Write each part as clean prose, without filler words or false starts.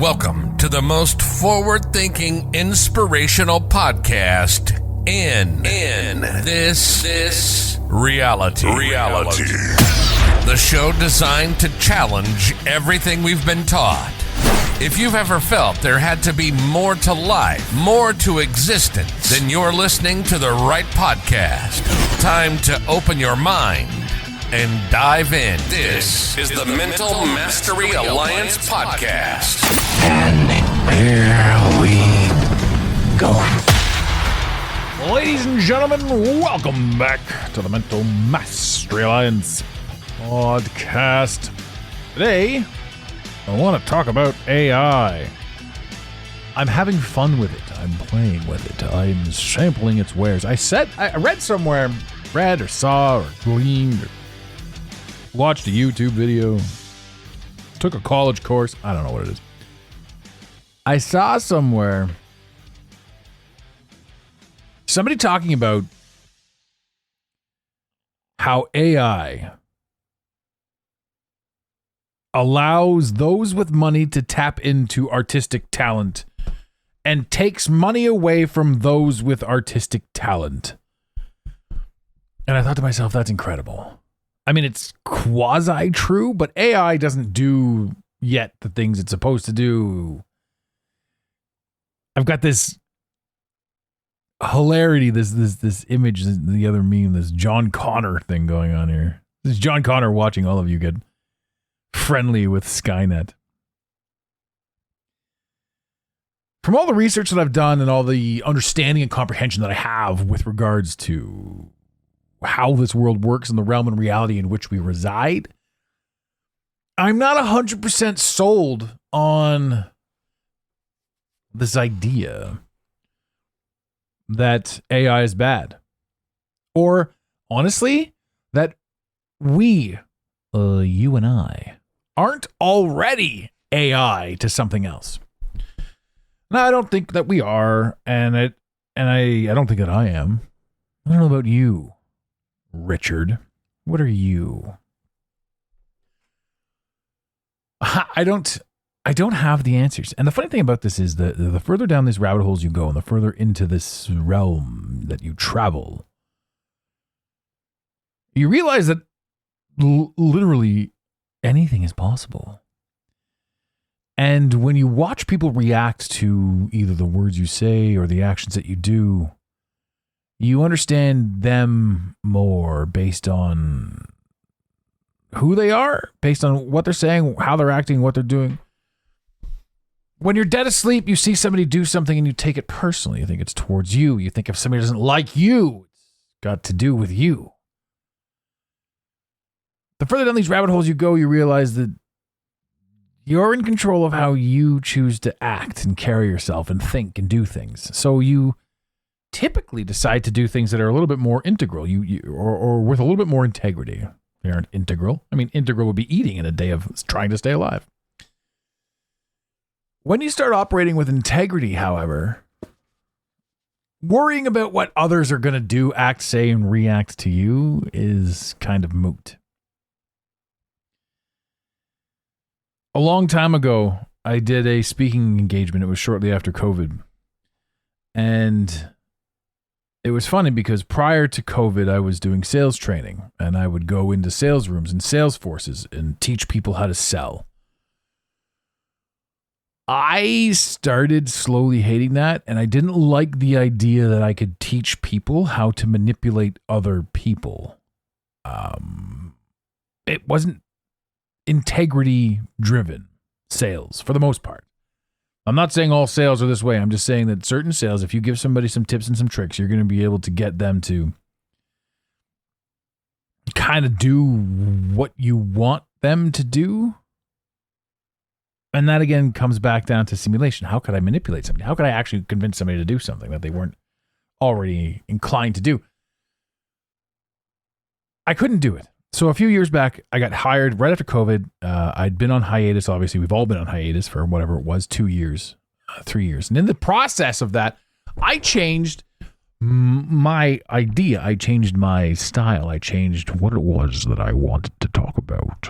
Welcome to the most forward-thinking, inspirational podcast in this reality. The show designed to challenge everything we've been taught. If you've ever felt there had to be more to life, more to existence, then you're listening to the right podcast. Time to open your mind and dive in. This is the Mental Mastery Alliance podcast. And here we go. Ladies and gentlemen, welcome back to the Mental Mastery Alliance podcast. Today, I want to talk about AI. I'm having fun with it. I'm playing with it. I'm sampling its wares. I read somewhere, read or saw or gleaned or watched a YouTube video, took a college course. I don't know what it is. I saw somewhere somebody talking about how AI allows those with money to tap into artistic talent and takes money away from those with artistic talent. And I thought to myself, that's incredible. I mean, it's quasi-true, but AI doesn't do yet the things it's supposed to do. I've got this hilarity, this image, the other meme, this John Connor thing going on here. This is John Connor watching all of you get friendly with Skynet. From all the research that I've done and all the understanding and comprehension that I have with regards to how this world works and the realm and reality in which we reside, I'm not 100% sold on this idea that AI is bad. Or, honestly, that we, you and I, aren't already AI to something else. Now, I don't think that we are, and I don't think that I am. I don't know about you, Richard. What are you? I don't have the answers. And the funny thing about this is that the further down these rabbit holes you go and the further into this realm that you travel, you realize that literally anything is possible. And when you watch people react to either the words you say or the actions that you do, you understand them more based on who they are, based on what they're saying, how they're acting, what they're doing. When you're dead asleep, you see somebody do something and you take it personally. You think it's towards you. You think if somebody doesn't like you, it's got to do with you. The further down these rabbit holes you go, you realize that you're in control of how you choose to act and carry yourself and think and do things. So you typically decide to do things that are a little bit more integral, or with a little bit more integrity. They aren't integral. I mean, integral would be eating in a day of trying to stay alive. When you start operating with integrity, however, worrying about what others are going to do, act, say, and react to you is kind of moot. A long time ago, I did a speaking engagement. It was shortly after COVID. And it was funny because prior to COVID, I was doing sales training, and I would go into sales rooms and sales forces and teach people how to sell. I started slowly hating that, and I didn't like the idea that I could teach people how to manipulate other people. It wasn't integrity-driven sales, for the most part. I'm not saying all sales are this way. I'm just saying that certain sales, if you give somebody some tips and some tricks, you're going to be able to get them to kind of do what you want them to do. And that, again, comes back down to simulation. How could I manipulate somebody? How could I actually convince somebody to do something that they weren't already inclined to do? I couldn't do it. So a few years back, I got hired right after COVID. I'd been on hiatus. Obviously, we've all been on hiatus for whatever it was, 2 years, 3 years. And in the process of that, I changed my idea. I changed my style. I changed what it was that I wanted to talk about.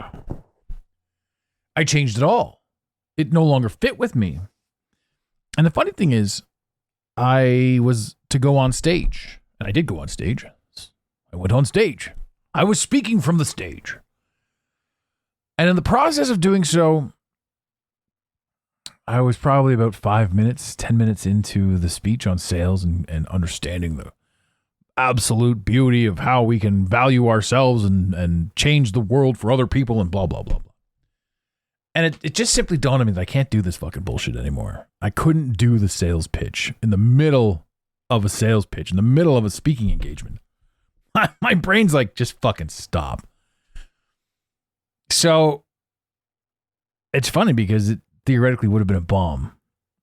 I changed it all. it no longer fit with me. And the funny thing is, I was to go on stage, and I did go on stage. I went on stage. I was speaking from the stage. And in the process of doing so, I was probably about 5 minutes, 10 minutes into the speech on sales and understanding the absolute beauty of how we can value ourselves and change the world for other people and blah, blah, blah, blah. And it just simply dawned on me that I can't do this fucking bullshit anymore. I couldn't do the sales pitch in the middle of a sales pitch, in the middle of a speaking engagement. My brain's like, just fucking stop. So it's funny because it theoretically would have been a bomb,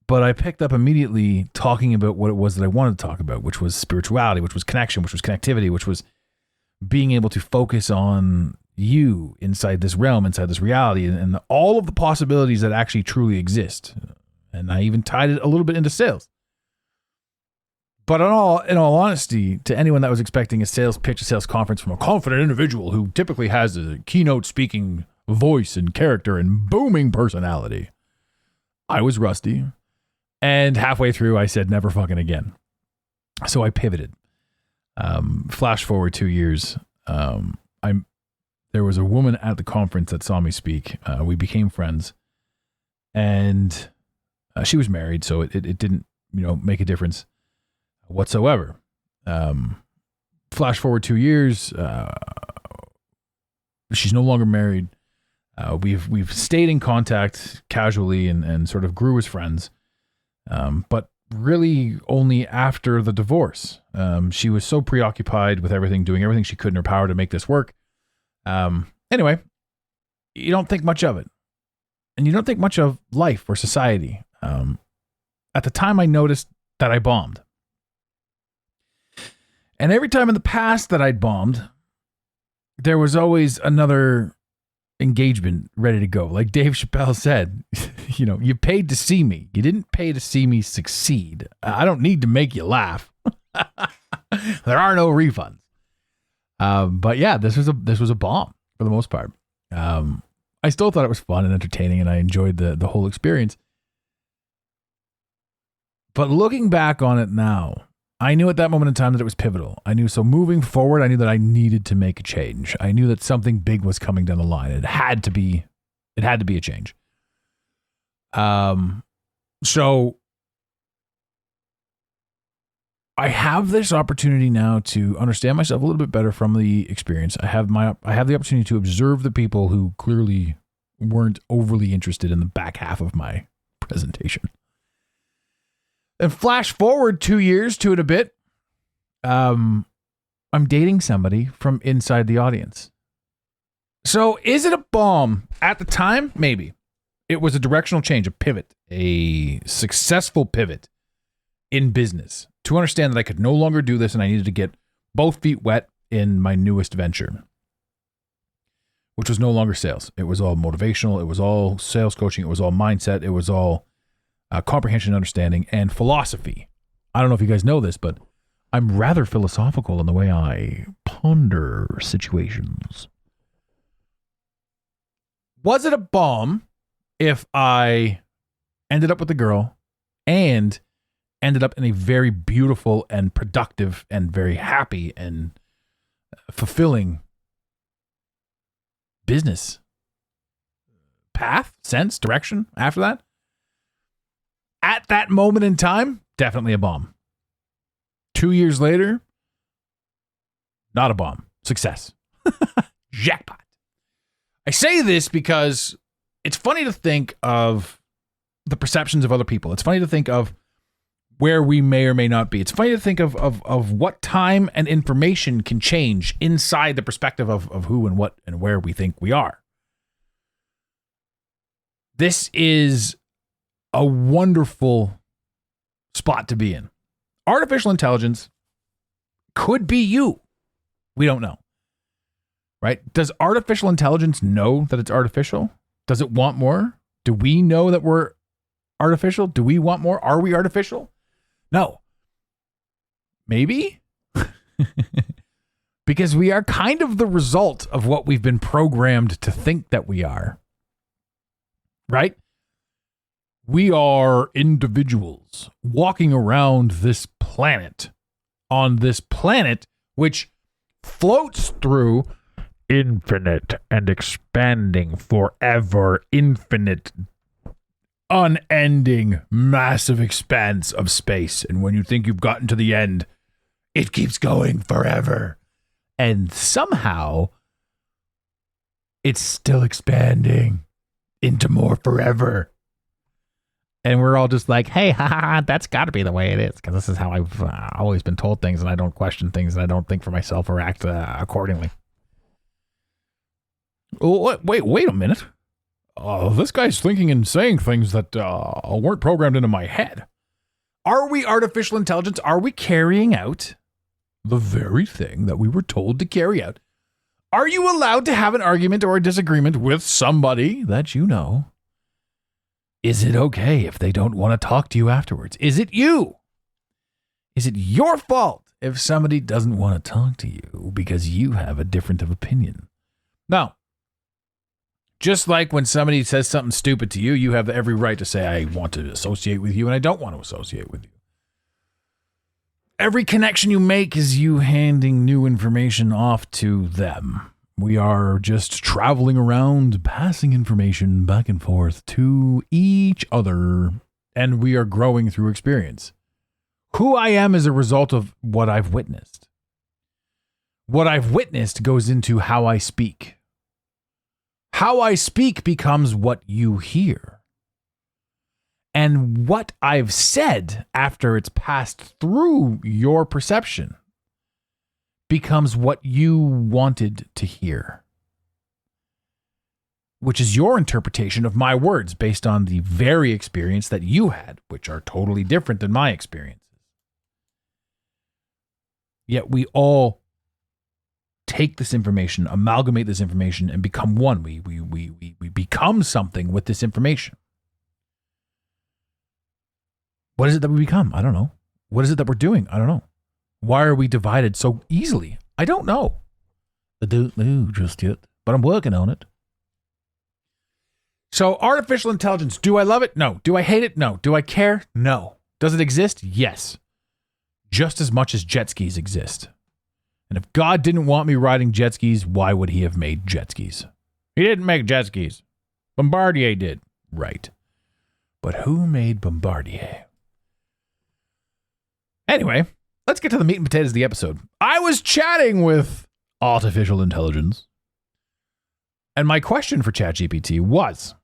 but I picked up immediately talking about what it was that I wanted to talk about, which was spirituality, which was connection, which was connectivity, which was being able to focus on you inside this realm, inside this reality, and all of the possibilities that actually truly exist. And I even tied it a little bit into sales. But in all honesty, to anyone that was expecting a sales pitch, a sales conference from a confident individual who typically has a keynote speaking voice and character and booming personality, I was rusty. And halfway through, I said, never fucking again. So I pivoted. Flash forward 2 years. There was a woman at the conference that saw me speak. We became friends. And she was married, so it didn't, make a difference whatsoever. Flash forward 2 years. She's no longer married. We've stayed in contact casually and sort of grew as friends. But really only after the divorce. She was so preoccupied with everything, doing everything she could in her power to make this work. Anyway, you don't think much of it. And you don't think much of life or society. At the time, I noticed that I bombed. And every time in the past that I'd bombed, there was always another engagement ready to go. Like Dave Chappelle said, you paid to see me. You didn't pay to see me succeed. I don't need to make you laugh. There are no refunds. But yeah, this was a bomb for the most part. I still thought it was fun and entertaining, and I enjoyed the whole experience. But looking back on it now, I knew at that moment in time that it was pivotal. I knew, so moving forward, I knew that I needed to make a change. I knew that something big was coming down the line. It had to be a change. So I have this opportunity now to understand myself a little bit better from the experience. I have the opportunity to observe the people who clearly weren't overly interested in the back half of my presentation. And flash forward 2 years to it a bit. I'm dating somebody from inside the audience. So is it a bomb? At the time, maybe. It was a directional change, a pivot, a successful pivot in business to understand that I could no longer do this and I needed to get both feet wet in my newest venture, which was no longer sales. It was all motivational. It was all sales coaching. It was all mindset. It was all comprehension, understanding, and philosophy. I don't know if you guys know this, but I'm rather philosophical in the way I ponder situations. Was it a bomb if I ended up with a girl and ended up in a very beautiful and productive and very happy and fulfilling business path, sense, direction after that? At that moment in time, definitely a bomb. 2 years later, not a bomb. Success. Jackpot. I say this because it's funny to think of the perceptions of other people. It's funny to think of where we may or may not be. It's funny to think of what time and information can change inside the perspective of who and what and where we think we are. This is a wonderful spot to be in. Artificial intelligence could be you. We don't know. Right? Does artificial intelligence know that it's artificial? Does it want more? Do we know that we're artificial? Do we want more? Are we artificial? No. Maybe? Because we are kind of the result of what we've been programmed to think that we are. Right? We are individuals walking around this planet, on this planet which floats through infinite and expanding forever, infinite, unending, massive expanse of space. And when you think you've gotten to the end, it keeps going forever. And somehow, it's still expanding into more forever. And we're all just like, hey, that's got to be the way it is, because this is how I've always been told things, and I don't question things, and I don't think for myself or act accordingly. Wait a minute. This guy's thinking and saying things that weren't programmed into my head. Are we artificial intelligence? Are we carrying out the very thing that we were told to carry out? Are you allowed to have an argument or a disagreement with somebody that you know? Is it okay if they don't want to talk to you afterwards? Is it you? Is it your fault if somebody doesn't want to talk to you because you have a different of opinion? No. Just like when somebody says something stupid to you, you have every right to say, I want to associate with you and I don't want to associate with you. Every connection you make is you handing new information off to them. We are just traveling around, passing information back and forth to each other, and we are growing through experience. Who I am is a result of what I've witnessed. What I've witnessed goes into how I speak. How I speak becomes what you hear. And what I've said after it's passed through your perception becomes what you wanted to hear, which is your interpretation of my words based on the very experience that you had, which are totally different than my experiences. Yet we all take this information, amalgamate this information, and become one. We become something with this information. What is it that we become? I don't know. What is it that we're doing? I don't know. Why are we divided so easily? I don't know. I don't know just yet, but I'm working on it. So artificial intelligence, do I love it? No. Do I hate it? No. Do I care? No. Does it exist? Yes. Just as much as jet skis exist. And if God didn't want me riding jet skis, why would he have made jet skis? He didn't make jet skis. Bombardier did. Right. But who made Bombardier? Anyway, let's get to the meat and potatoes of the episode. I was chatting with artificial intelligence, and my question for ChatGPT was,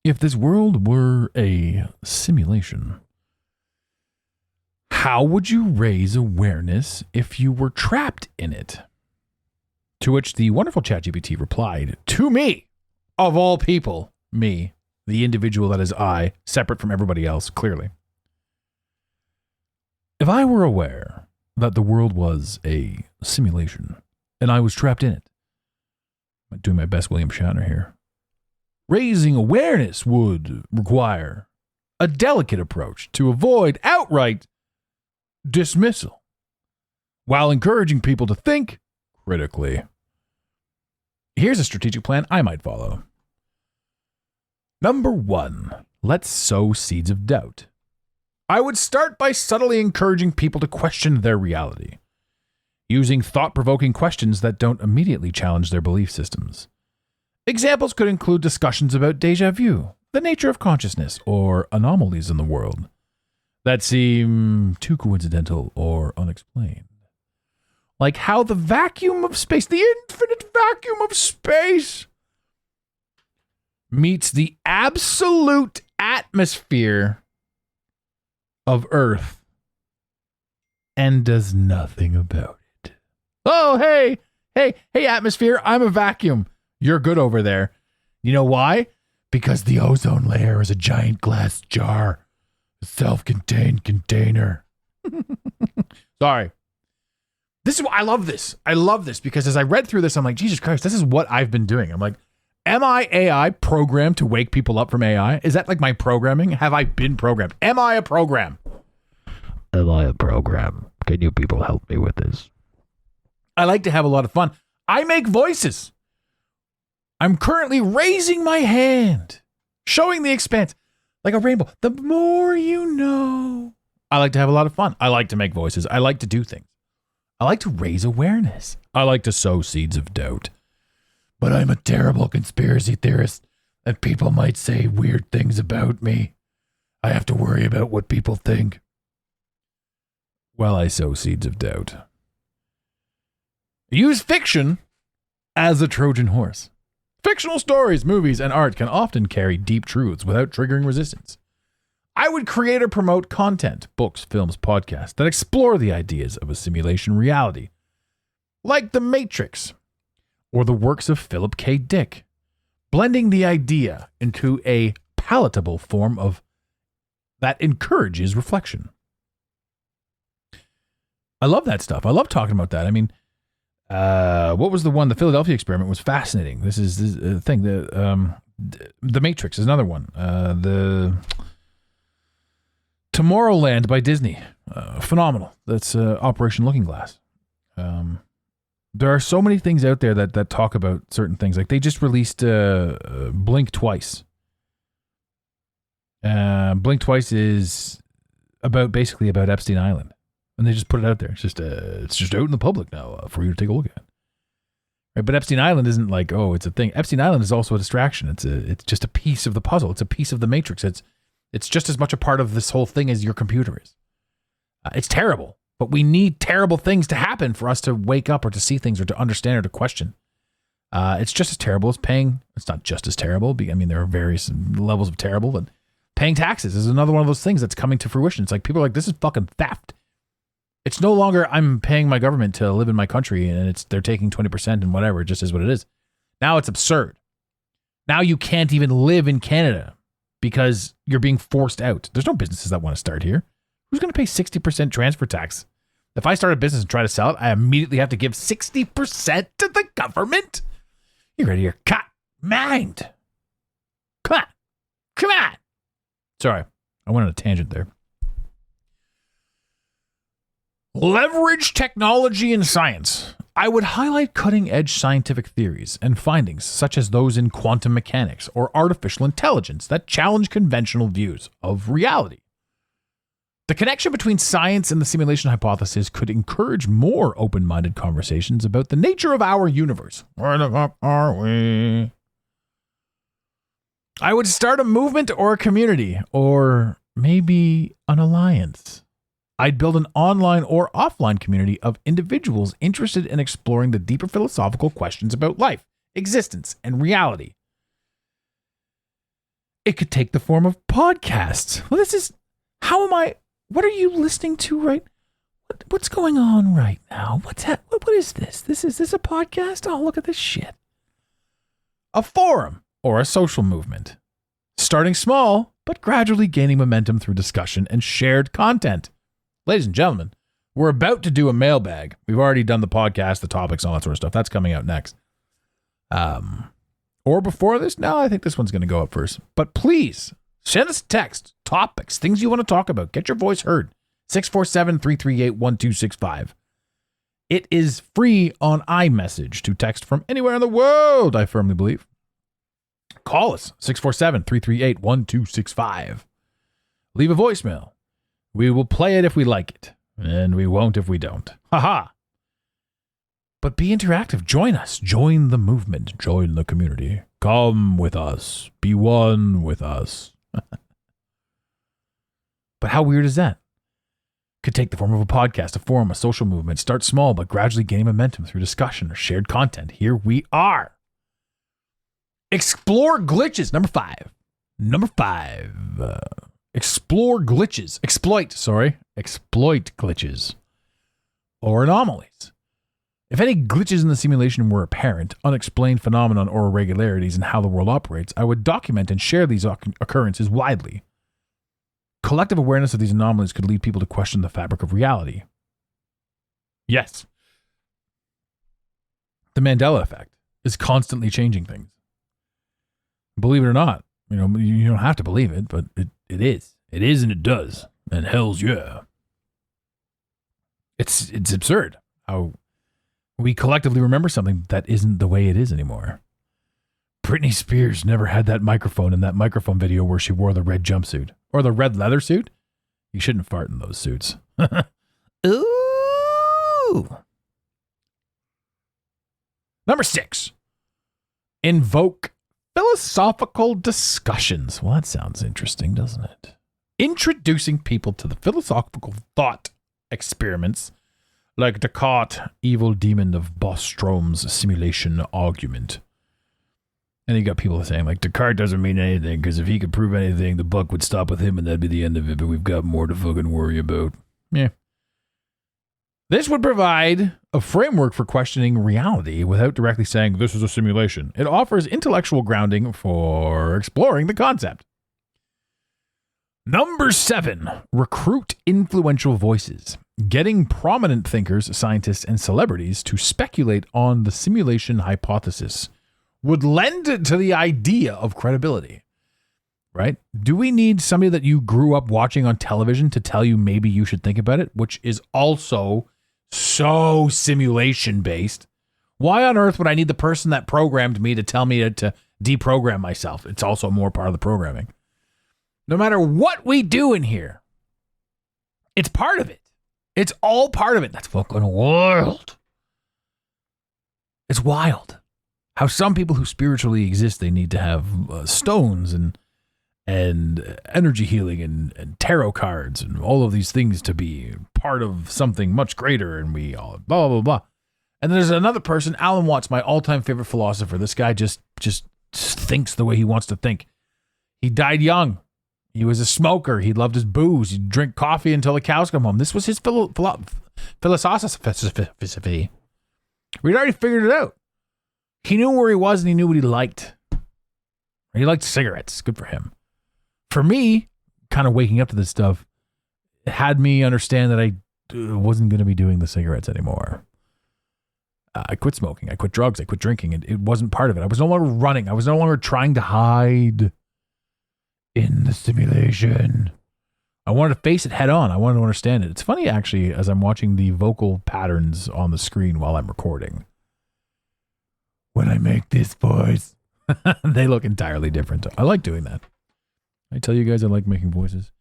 if this world were a simulation, how would you raise awareness if you were trapped in it? To which the wonderful ChatGPT replied, to me, of all people, me, the individual that is I, separate from everybody else, clearly. If I were aware that the world was a simulation and I was trapped in it, I'm doing my best William Shatner here, raising awareness would require a delicate approach to avoid outright dismissal while encouraging people to think critically. Here's a strategic plan I might follow. Number 1, let's sow seeds of doubt. I would start by subtly encouraging people to question their reality, using thought-provoking questions that don't immediately challenge their belief systems. Examples could include discussions about déjà vu, the nature of consciousness, or anomalies in the world that seem too coincidental or unexplained. Like how the vacuum of space, the infinite vacuum of space, meets the absolute atmosphere of Earth and does nothing about it. Oh, hey, atmosphere, I'm a vacuum. You're good over there. You know why? Because the ozone layer is a giant glass jar, a self-contained container. Sorry. This is why I love this. I love this because as I read through this, I'm like, Jesus Christ, this is what I've been doing. I'm like, am I AI programmed to wake people up from AI? Is that like my programming? Have I been programmed? Am I a program? Am I a program? Can you people help me with this? I like to have a lot of fun. I make voices. I'm currently raising my hand Showing the expanse like a rainbow. The more you know. I like to have a lot of fun. I like to make voices. I like to do things. I like to raise awareness. I like to sow seeds of doubt. But I'm a terrible conspiracy theorist, and people might say weird things about me. I have to worry about what people think. Well, I sow seeds of doubt. Use fiction as a Trojan horse. Fictional stories, movies, and art can often carry deep truths without triggering resistance. I would create or promote content, books, films, podcasts that explore the ideas of a simulation reality, like The Matrix or the works of Philip K. Dick, blending the idea into a palatable form of that encourages reflection. I love that stuff. I love talking about that. I mean, what was the one? The Philadelphia Experiment was fascinating. This is the thing. The Matrix is another one. The Tomorrowland by Disney, phenomenal. That's Operation Looking Glass. There are so many things out there that talk about certain things. Like they just released Blink Twice. Blink Twice is basically about Epstein Island, and they just put it out there. It's just out in the public now for you to take a look at. Right, but Epstein Island isn't like, oh, it's a thing. Epstein Island is also a distraction. It's just a piece of the puzzle. It's a piece of the Matrix. It's just as much a part of this whole thing as your computer is. It's terrible, but we need terrible things to happen for us to wake up or to see things or to understand or to question. It's just as terrible as paying. It's not just as terrible. I mean, there are various levels of terrible, but paying taxes is another one of those things that's coming to fruition. It's like people are like, this is fucking theft. It's no longer I'm paying my government to live in my country and they're taking 20% and whatever. It just is what it is. Now it's absurd. Now you can't even live in Canada because you're being forced out. There's no businesses that want to start here. Who's going to pay 60% transfer tax? If I start a business and try to sell it, I immediately have to give 60% to the government. You're ready to cut mind. Come on. Sorry, I went on a tangent there. Leverage technology and science. I would highlight cutting-edge scientific theories and findings such as those in quantum mechanics or artificial intelligence that challenge conventional views of reality. The connection between science and the simulation hypothesis could encourage more open-minded conversations about the nature of our universe. Where the fuck are we? I would start a movement or a community, or maybe an alliance. I'd build an online or offline community of individuals interested in exploring the deeper philosophical questions about life, existence, and reality. It could take the form of podcasts. Well, what are you listening to right? What's going on right now? What is this? Is this a podcast? Oh, look at this shit. A forum or a social movement. Starting small, but gradually gaining momentum through discussion and shared content. Ladies and gentlemen, we're about to do a mailbag. We've already done the podcast, the topics, all that sort of stuff. That's coming out next. Or before this? No, I think this one's going to go up first. But please, send us a text, topics, things you want to talk about. Get your voice heard. 647-338-1265. It is free on iMessage to text from anywhere in the world, I firmly believe. Call us, 647-338-1265. Leave a voicemail. We will play it if we like it, and we won't if we don't. Haha. But be interactive. Join us. Join the movement. Join the community. Come with us. Be one with us. But how weird is that? Could take the form of a podcast, a forum, a social movement. Start small, but gradually gain momentum through discussion or shared content. Here we are. Explore glitches. Number five. Explore glitches. Exploit glitches or anomalies. If any glitches in the simulation were apparent, unexplained phenomenon or irregularities in how the world operates, I would document and share these occurrences widely. Collective awareness of these anomalies could lead people to question the fabric of reality. Yes. The Mandela effect is constantly changing things. Believe it or not, you don't have to believe it, but it is. It is and it does. And hell's yeah. It's absurd how we collectively remember something that isn't the way it is anymore. Britney Spears never had that microphone in that microphone video where she wore the red jumpsuit or the red leather suit. You shouldn't fart in those suits. Ooh. Number 6. Invoke philosophical discussions. Well, that sounds interesting, doesn't it? Introducing people to the philosophical thought experiments like Descartes' evil demon of Bostrom's simulation argument. And you got people saying, like, Descartes doesn't mean anything because if he could prove anything, the buck would stop with him and that'd be the end of it, but we've got more to fucking worry about. Yeah. This would provide a framework for questioning reality without directly saying this is a simulation. It offers intellectual grounding for exploring the concept. Number 7, recruit influential voices. Getting prominent thinkers, scientists, and celebrities to speculate on the simulation hypothesis would lend it to the idea of credibility, right? Do we need somebody that you grew up watching on television to tell you maybe you should think about it, which is also so simulation based? Why on earth would I need the person that programmed me to tell me to deprogram myself? It's also more part of the programming. No matter what we do in here, it's part of it. It's all part of it. That's fucking wild. It's wild. How some people who spiritually exist, they need to have stones and energy healing and tarot cards and all of these things to be part of something much greater, and we all blah, blah, blah. And then there's another person, Alan Watts, my all-time favorite philosopher. This guy just thinks the way he wants to think. He died young. He was a smoker. He loved his booze. He'd drink coffee until the cows come home. This was his philosophy. We'd already figured it out. He knew where he was and he knew what he liked. He liked cigarettes. Good for him. For me, kind of waking up to this stuff, it had me understand that I wasn't going to be doing the cigarettes anymore. I quit smoking. I quit drugs. I quit drinking. It wasn't part of it. I was no longer running. I was no longer trying to hide in the simulation. I wanted to face it head on. I wanted to understand it. It's funny, actually, as I'm watching the vocal patterns on the screen while I'm recording. When I make this voice, they look entirely different. I like doing that. I tell you guys I like making voices.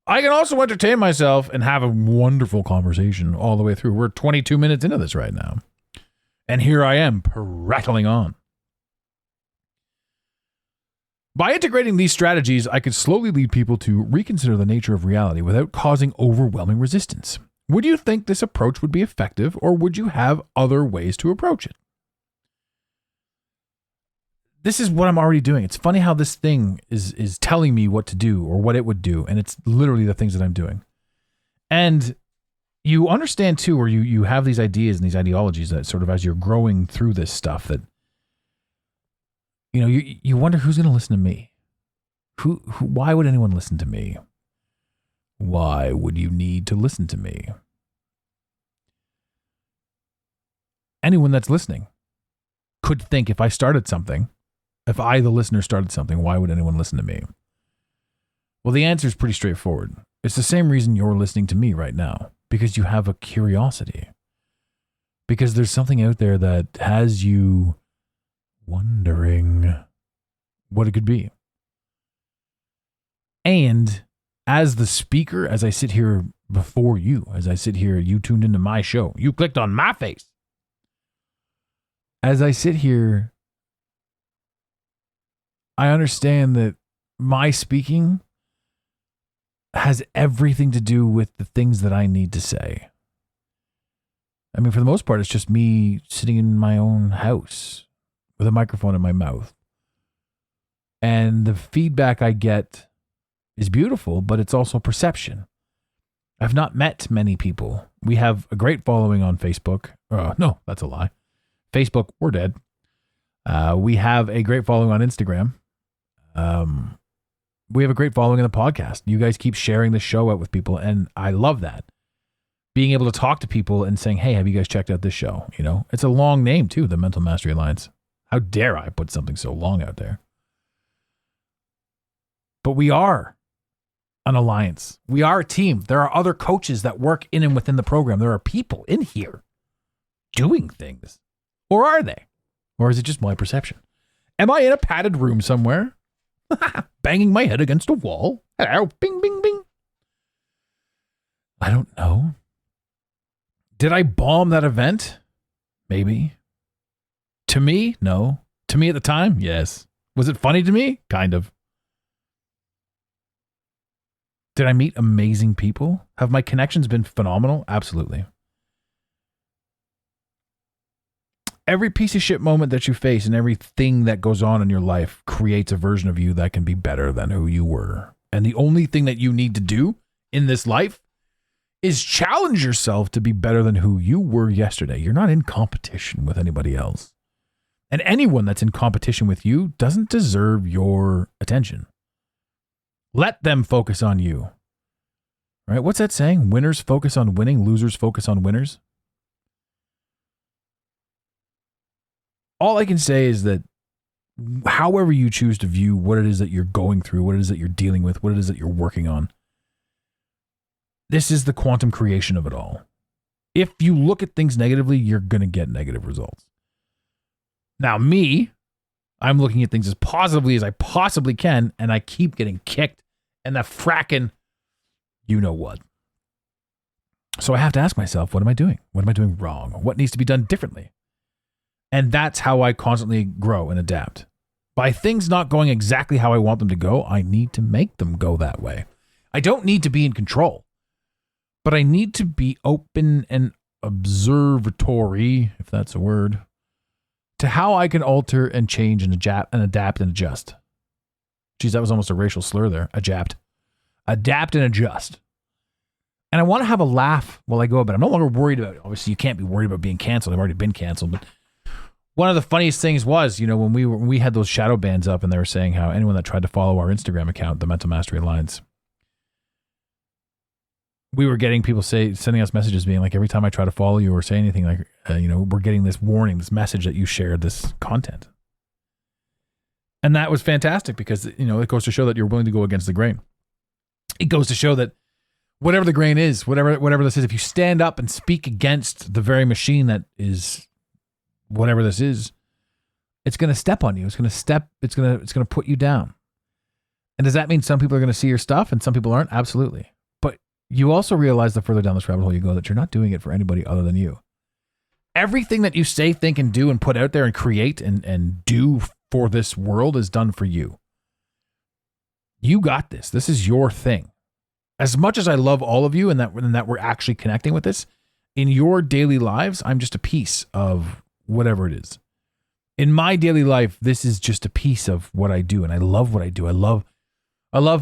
I can also entertain myself and have a wonderful conversation all the way through. We're 22 minutes into this right now. And here I am, prattling on. By integrating these strategies, I could slowly lead people to reconsider the nature of reality without causing overwhelming resistance. Would you think this approach would be effective, or would you have other ways to approach it? This is what I'm already doing. It's funny how this thing is telling me what to do or what it would do, and it's literally the things that I'm doing. And you understand too, or you have these ideas and these ideologies that sort of as you're growing through this stuff that, you know, you wonder who's going to listen to me. Why would anyone listen to me? Why would you need to listen to me? Anyone that's listening could think if I started something, if I, the listener, started something, why would anyone listen to me? Well, the answer is pretty straightforward. It's the same reason you're listening to me right now, because you have a curiosity. Because there's something out there that has you wondering what it could be. And as the speaker, as I sit here before you, as I sit here, you tuned into my show, you clicked on my face. As I sit here, I understand that my speaking has everything to do with the things that I need to say. I mean, for the most part, it's just me sitting in my own house with a microphone in my mouth. And the feedback I get is beautiful, but it's also perception. I've not met many people. We have a great following on Facebook. No, that's a lie. Facebook, we're dead. We have a great following on Instagram. We have a great following in the podcast. You guys keep sharing the show out with people, and I love that. Being able to talk to people and saying, hey, have you guys checked out this show? You know, it's a long name too, the Mental Mastery Alliance. How dare I put something so long out there? But we are an alliance. We are a team. There are other coaches that work in and within the program. There are people in here doing things. Or are they? Or is it just my perception? Am I in a padded room somewhere? Banging my head against a wall? Hello, bing, bing, bing. I don't know. Did I bomb that event? Maybe. To me, no. To me at the time, yes. Was it funny to me? Kind of. Did I meet amazing people? Have my connections been phenomenal? Absolutely. Every piece of shit moment that you face and everything that goes on in your life creates a version of you that can be better than who you were. And the only thing that you need to do in this life is challenge yourself to be better than who you were yesterday. You're not in competition with anybody else. And anyone that's in competition with you doesn't deserve your attention. Let them focus on you. Right? What's that saying? Winners focus on winning, losers focus on winners. All I can say is that however you choose to view what it is that you're going through, what it is that you're dealing with, what it is that you're working on, this is the quantum creation of it all. If you look at things negatively, you're going to get negative results. Now, me, I'm looking at things as positively as I possibly can, and I keep getting kicked and the fracking you know what. So I have to ask myself, what am I doing? What am I doing wrong? What needs to be done differently? And that's how I constantly grow and adapt. By things not going exactly how I want them to go, I need to make them go that way. I don't need to be in control, but I need to be open and observatory, if that's a word, to how I can alter and change and adapt and adjust. Geez, that was almost a racial slur there. Adapt and adjust. And I want to have a laugh while I go about it. I'm no longer worried about it. Obviously, you can't be worried about being canceled. I've already been canceled. But one of the funniest things was, when we had those shadow bans up and they were saying how anyone that tried to follow our Instagram account, the Mental Mastery Alliance, we were getting people sending us messages being like, every time I try to follow you or say anything, like, we're getting this warning, this message that you shared this content. And that was fantastic because, it goes to show that you're willing to go against the grain. It goes to show that whatever the grain is, whatever this is, if you stand up and speak against the very machine that is whatever this is, it's going to step on you. It's going to put you down. And does that mean some people are going to see your stuff and some people aren't? Absolutely. But you also realize the further down this rabbit hole you go that you're not doing it for anybody other than you. Everything that you say, think, and do and put out there and create and do for this world is done for you. You got this. This is your thing. As much as I love all of you and that we're actually connecting with this, in your daily lives, I'm just a piece of whatever it is. In my daily life, this is just a piece of what I do, and I love what I do. I love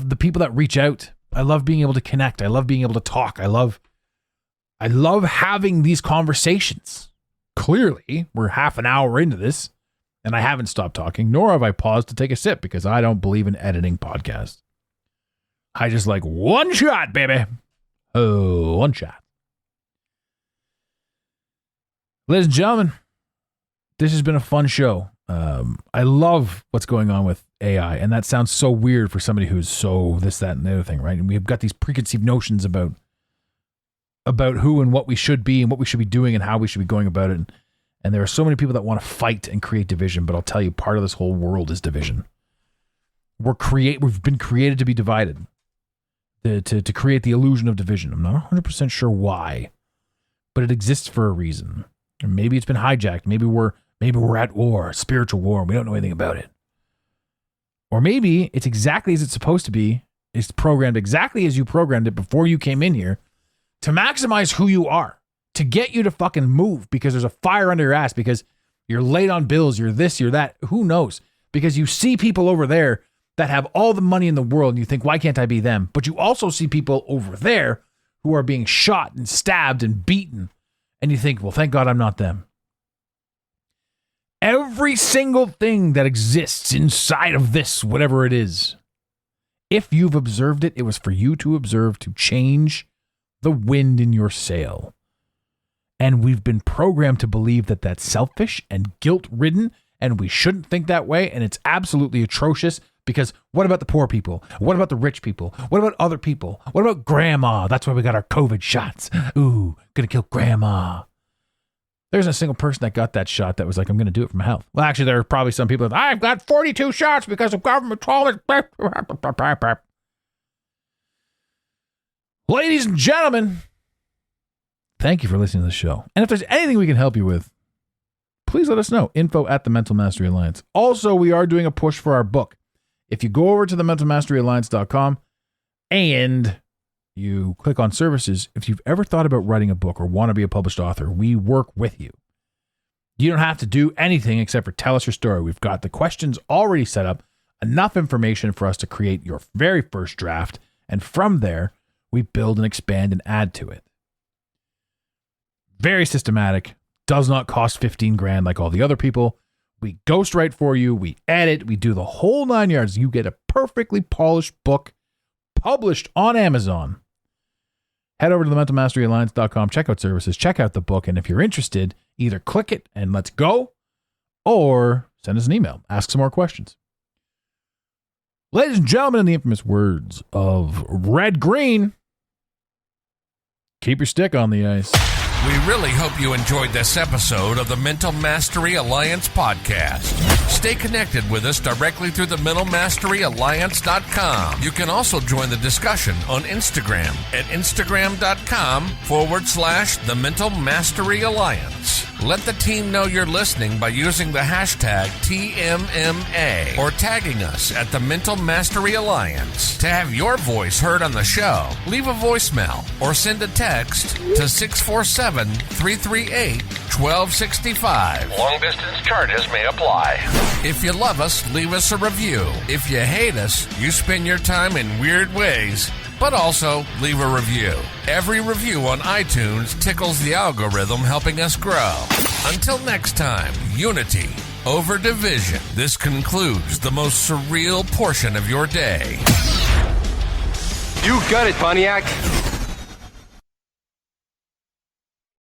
the people that reach out. I love being able to connect. I love being able to talk. I love having these conversations. Clearly, we're half an hour into this, and I haven't stopped talking, nor have I paused to take a sip because I don't believe in editing podcasts. I just like one shot, baby. Oh, one shot. Ladies and gentlemen, this has been a fun show. I love what's going on with AI, and that sounds so weird for somebody who's so this, that, and the other thing, right? And we've got these preconceived notions about who and what we should be and what we should be doing and how we should be going about it. And there are so many people that want to fight and create division, but I'll tell you, part of this whole world is division. We've been created to be divided, to create the illusion of division. I'm not 100% sure why, but it exists for a reason. And maybe it's been hijacked. Maybe we're at war, spiritual war, and we don't know anything about it. Or maybe it's exactly as it's supposed to be. It's programmed exactly as you programmed it before you came in here to maximize who you are, to get you to fucking move because there's a fire under your ass, because you're late on bills, you're this, you're that, who knows? Because you see people over there that have all the money in the world and you think, why can't I be them? But you also see people over there who are being shot and stabbed and beaten. And you think, well, thank God I'm not them. Every single thing that exists inside of this, whatever it is, if you've observed it, it was for you to observe to change the wind in your sail. And we've been programmed to believe that that's selfish and guilt-ridden, and we shouldn't think that way, and it's absolutely atrocious, because what about the poor people? What about the rich people? What about other people? What about grandma? That's why we got our COVID shots. Ooh, gonna kill grandma. There's a single person that got that shot that was like, I'm going to do it for my health. Well, actually, there are probably some people that, I've got 42 shots because of government told it. Ladies and gentlemen, thank you for listening to the show. And if there's anything we can help you with, please let us know. Info at the Mental Mastery Alliance. Also, we are doing a push for our book. If you go over to the mentalmasteryalliance.com and you click on services, if you've ever thought about writing a book or want to be a published author, we work with you. You don't have to do anything except for tell us your story. We've got the questions already set up, enough information for us to create your very first draft, and from there, we build and expand and add to it. Very systematic, does not cost $15,000 like all the other people. We ghostwrite for you, we edit, we do the whole 9 yards. You get a perfectly polished book published on Amazon. Head over to the mentalmasteryalliance.com, check out services, check out the book, and if you're interested, either click it and let's go, or send us an email, ask some more questions. Ladies and gentlemen, in the infamous words of Red Green, keep your stick on the ice. We really hope you enjoyed this episode of the Mental Mastery Alliance podcast. Stay connected with us directly through the mentalmasteryalliance.com. You can also join the discussion on Instagram at instagram.com/the Mental Mastery Alliance. Let the team know you're listening by using the hashtag TMMA or tagging us at the Mental Mastery Alliance. To have your voice heard on the show, leave a voicemail or send a text to 647-338-1265. Long distance charges may apply. If you love us, leave us a review. If you hate us, you spend your time in weird ways, but also leave a review. Every review on iTunes tickles the algorithm, helping us grow. Until next time, unity over division. This concludes the most surreal portion of your day. You got it, Pontiac.